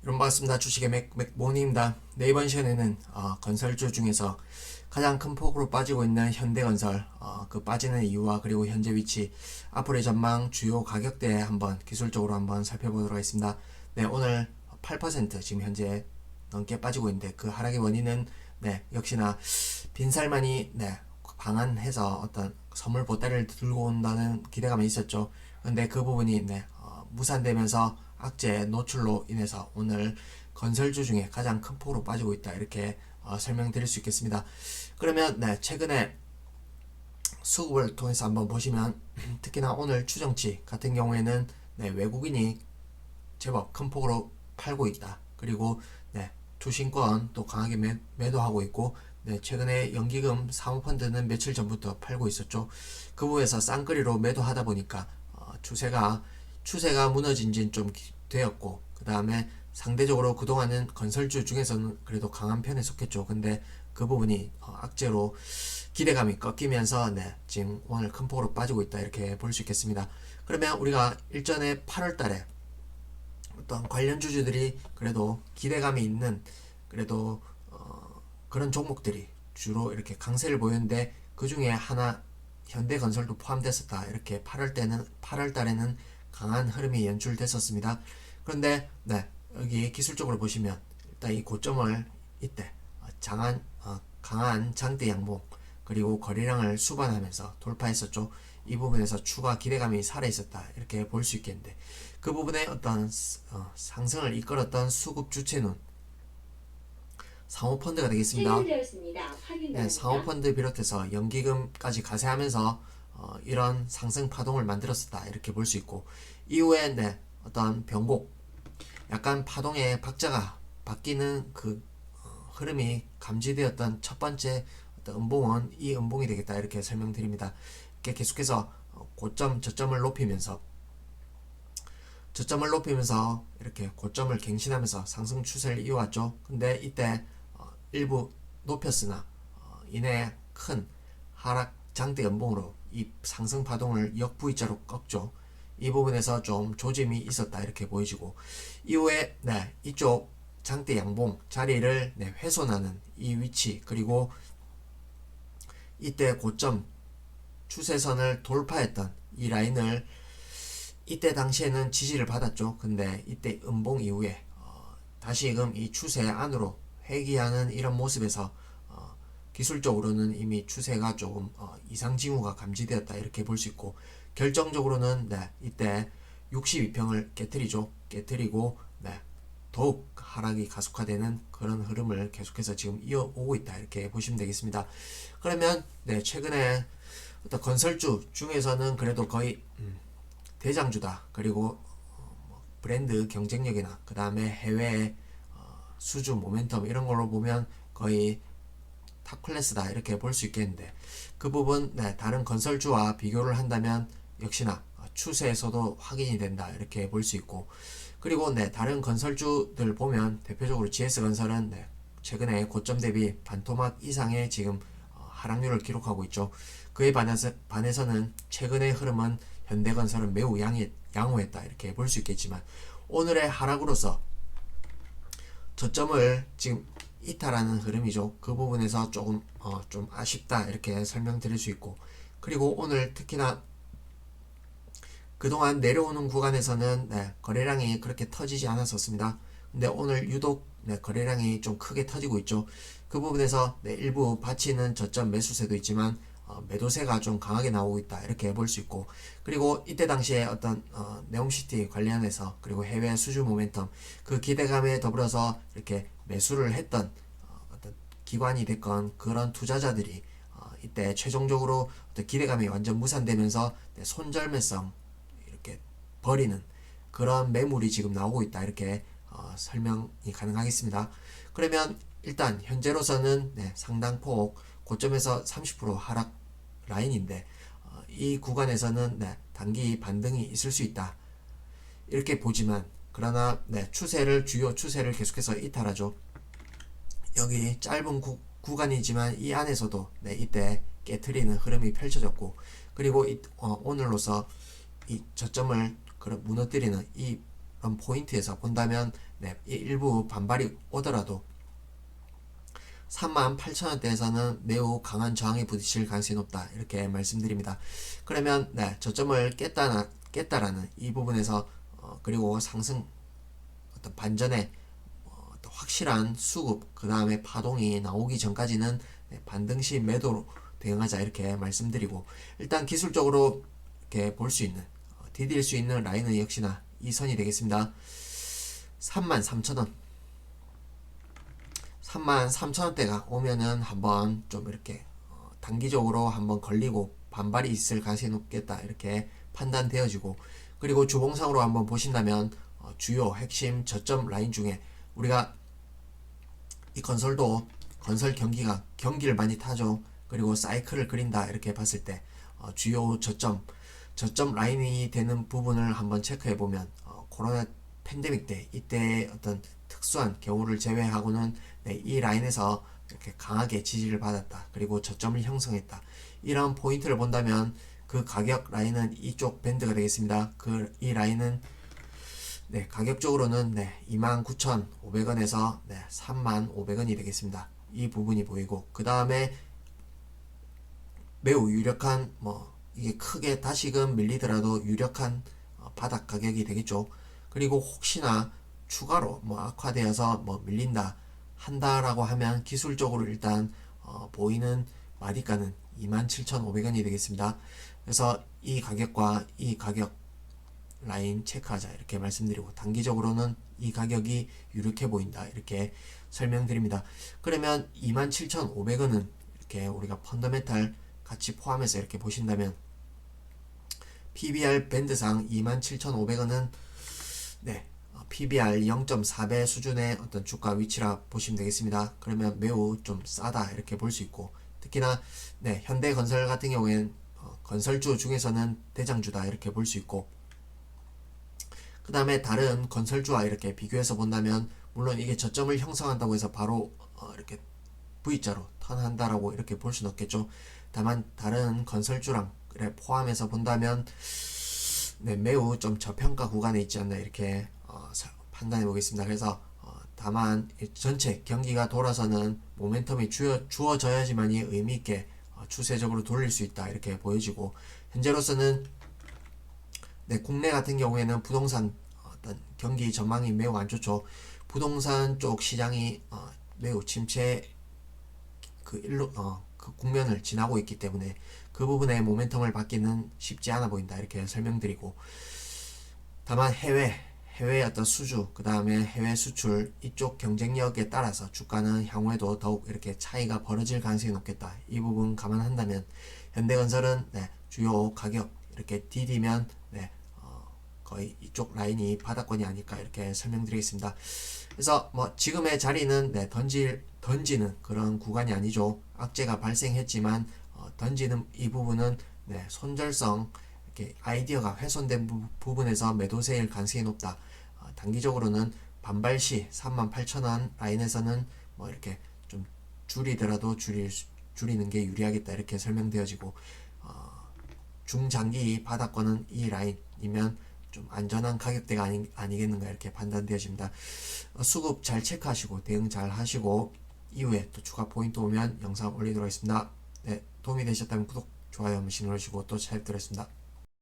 여러분 반갑습니다. 주식의 맥모닝입니다. 네, 이번 시간에는 건설주 중에서 가장 큰 폭으로 빠지고 있는 현대건설, 그 빠지는 이유와 그리고 현재 위치, 앞으로의 전망, 주요 가격대에 한번 기술적으로 한번 살펴보도록 하겠습니다. 네, 오늘 8% 지금 현재 넘게 빠지고 있는데 그 하락의 원인은 역시나 빈살만이 방한해서 어떤 선물 보따리를 들고 온다는 기대감이 있었죠. 근데 그 부분이 무산되면서 악재 노출로 인해서 오늘 건설주 중에 가장 큰 폭으로 빠지고 있다, 이렇게 설명드릴 수 있겠습니다. 그러면 최근에 수급을 통해서 한번 보시면 특히나 오늘 추정치 같은 경우에는 외국인이 제법 큰 폭으로 팔고 있다. 그리고 투신권 또 강하게 매도하고 있고, 최근에 연기금 사모펀드는 며칠 전부터 팔고 있었죠. 그 부분에서 쌍끌이로 매도하다 보니까 추세가 무너진 지는 좀 되었고, 그 다음에 상대적으로 그동안은 건설주 중에서는 그래도 강한 편에 속했죠. 근데 그 부분이 악재로 기대감이 꺾이면서 지금 오늘 큰 폭으로 빠지고 있다, 이렇게 볼 수 있겠습니다. 그러면 우리가 일전에 8월 달에 어떤 관련 주주들이 그래도 기대감이 있는 그래도 그런 종목들이 주로 이렇게 강세를 보였는데, 그 중에 하나 현대건설도 포함됐었다, 이렇게 8월 달에는 강한 흐름이 연출됐었습니다. 그런데 여기 기술적으로 보시면 일단 이 고점을 이때 강한 장대 양봉 그리고 거래량을 수반하면서 돌파했었죠. 이 부분에서 추가 기대감이 살아있었다, 이렇게 볼 수 있겠는데, 그 부분에 어떤 상승을 이끌었던 수급 주체는 사모펀드가 되겠습니다. 사모펀드 비롯해서 연기금까지 가세하면서 이런 상승 파동을 만들었었다, 이렇게 볼 수 있고, 이후에 어떤 변곡, 약간 파동의 박자가 바뀌는 그 흐름이 감지되었던 첫 번째 어떤 음봉은 이 음봉이 되겠다, 이렇게 설명드립니다. 이렇게 계속해서 저점을 높이면서 이렇게 고점을 갱신하면서 상승 추세를 이어왔죠. 근데 이때 일부 높였으나 이내 큰 하락 장대 연봉으로 이 상승 파동을 역V자로 꺾죠. 이 부분에서 좀 조짐이 있었다, 이렇게 보여지고, 이후에 이쪽 장대 양봉 자리를 훼손하는 이 위치, 그리고 이때 고점 추세선을 돌파했던 이 라인을 이때 당시에는 지지를 받았죠. 근데 이때 음봉 이후에 다시금 이 추세 안으로 회귀하는 이런 모습에서 기술적으로는 이미 추세가 조금 이상 징후가 감지되었다, 이렇게 볼 수 있고, 결정적으로는 이때 62평을 깨뜨리고 더욱 하락이 가속화되는 그런 흐름을 계속해서 지금 이어오고 있다, 이렇게 보시면 되겠습니다. 그러면 최근에 어떤 건설주 중에서는 그래도 거의 대장주다. 그리고 브랜드 경쟁력이나 그 다음에 해외 수주 모멘텀 이런 걸로 보면 거의 탑 클래스다, 이렇게 볼 수 있겠는데, 그 부분 다른 건설주와 비교를 한다면 역시나 추세에서도 확인이 된다, 이렇게 볼 수 있고, 그리고 다른 건설주들 보면 대표적으로 GS건설은 최근에 고점 대비 반토막 이상의 지금 하락률을 기록하고 있죠. 그에 반해서는 최근의 흐름은 현대건설은 매우 양호했다, 이렇게 볼 수 있겠지만, 오늘의 하락으로서 저점을 지금 이탈하는 흐름이죠. 그 부분에서 조금 좀 아쉽다, 이렇게 설명드릴 수 있고, 그리고 오늘 특히나 그동안 내려오는 구간에서는 거래량이 그렇게 터지지 않았었습니다. 근데 오늘 유독 거래량이 좀 크게 터지고 있죠. 그 부분에서 일부 받치는 저점 매수세도 있지만 매도세가 좀 강하게 나오고 있다, 이렇게 볼 수 있고, 그리고 이때 당시에 어떤 네옴시티 관련해서 그리고 해외 수주 모멘텀 그 기대감에 더불어서 이렇게 매수를 했던 어떤 기관이 됐건 그런 투자자들이 이때 최종적으로 어떤 기대감이 완전 무산되면서 손절매성 이렇게 버리는 그런 매물이 지금 나오고 있다, 이렇게 설명이 가능하겠습니다. 그러면 일단 현재로서는 상당폭 고점에서 30% 하락 라인인데 이 구간에서는 단기 반등이 있을 수 있다, 이렇게 보지만, 그러나 주요 추세를 계속해서 이탈하죠. 여기 짧은 구간이지만 이 안에서도 이때 깨트리는 흐름이 펼쳐졌고, 그리고 오늘로서 이 저점을 무너뜨리는 이 그런 포인트에서 본다면 네, 일부 반발이 오더라도 38,000원대에서는 매우 강한 저항이 부딪힐 가능성이 높다 이렇게 말씀드립니다. 그러면 네, 저점을 깼다라는 이 부분에서 그리고 상승 어떤 반전의 어떤 확실한 수급 그 다음에 파동이 나오기 전까지는 네, 반등시 매도로 대응하자 이렇게 말씀드리고, 일단 기술적으로 이렇게 볼 수 있는 디딜 수 있는 라인은 역시나 이 선이 되겠습니다. 33,000원 33,000원대가 오면은 한번 좀 이렇게 단기적으로 한번 걸리고 반발이 있을 가능성이 높겠다 이렇게 판단되어지고, 그리고 주봉상으로 한번 보신다면 주요 핵심 저점 라인 중에 우리가 이 건설도 건설 경기를 많이 타죠. 그리고 사이클을 그린다 이렇게 봤을 때 주요 저점 라인이 되는 부분을 한번 체크해 보면 코로나 팬데믹 때 이때 어떤 특수한 경우를 제외하고는 네, 이 라인에서 이렇게 강하게 지지를 받았다. 그리고 저점을 형성했다. 이런 포인트를 본다면 그 가격 라인은 이쪽 밴드가 되겠습니다. 이 라인은 네, 가격적으로는 네, 29,500원에서 네, 3,500원이 되겠습니다. 이 부분이 보이고, 그 다음에 매우 유력한 이게 크게 다시금 밀리더라도 유력한 바닥 가격이 되겠죠. 그리고 혹시나 추가로 악화되어서 밀린다 한다라고 하면 기술적으로 일단 보이는 마디가는 27,500원이 되겠습니다. 그래서 이 가격과 이 가격 라인 체크하자 이렇게 말씀드리고, 단기적으로는 이 가격이 유력해 보인다 이렇게 설명드립니다. 그러면 27,500원은 이렇게 우리가 펀더멘탈 같이 포함해서 이렇게 보신다면 PBR 밴드상 27,500원은 네, PBR 0.4배 수준의 어떤 주가 위치라 보시면 되겠습니다. 그러면 매우 좀 싸다 이렇게 볼 수 있고, 특히나 네, 현대건설 같은 경우에는 건설주 중에서는 대장주다 이렇게 볼 수 있고, 그 다음에 다른 건설주와 이렇게 비교해서 본다면 물론 이게 저점을 형성한다고 해서 바로 이렇게 V자로 턴한다라고 이렇게 볼 수는 없겠죠. 다만 다른 건설주랑 포함해서 본다면 네, 매우 좀 저평가 구간에 있지 않나 이렇게 판단해 보겠습니다. 그래서 다만 전체 경기가 돌아서는 모멘텀이 주어져야지만이 의미 있게 추세적으로 돌릴 수 있다 이렇게 보여지고, 현재로서는 네, 국내 같은 경우에는 부동산 어떤 경기 전망이 매우 안 좋죠. 부동산 쪽 시장이 매우 침체 그 국면을 지나고 있기 때문에 그 부분의 모멘텀을 받기는 쉽지 않아 보인다 이렇게 설명드리고, 다만 해외 어떤 수주 그 다음에 해외 수출 이쪽 경쟁력에 따라서 주가는 향후에도 더욱 이렇게 차이가 벌어질 가능성이 높겠다. 이 부분 감안한다면 현대건설은 네, 주요 가격 이렇게 디디면 네, 거의 이쪽 라인이 바닥권이 아닐까 이렇게 설명드리겠습니다. 그래서 지금의 자리는 네, 던지는 그런 구간이 아니죠. 악재가 발생했지만 던지는 이 부분은 네, 손절성 이렇게 아이디어가 훼손된 부분에서 매도세일 가능성이 높다. 단기적으로는 반발시 38,000원 라인에서는 이렇게 좀 줄이더라도 줄이는 게 유리하겠다 이렇게 설명되어지고, 중장기 바닥권은 이 라인이면 좀 안전한 가격대가 아니겠는가 이렇게 판단되어집니다. 수급 잘 체크하시고 대응 잘 하시고 이후에 또 추가 포인트 오면 영상 올리도록 하겠습니다. 네, 도움이 되셨다면 구독, 좋아요 한 번씩 눌러주시고 또 잘 부탁드리겠습니다.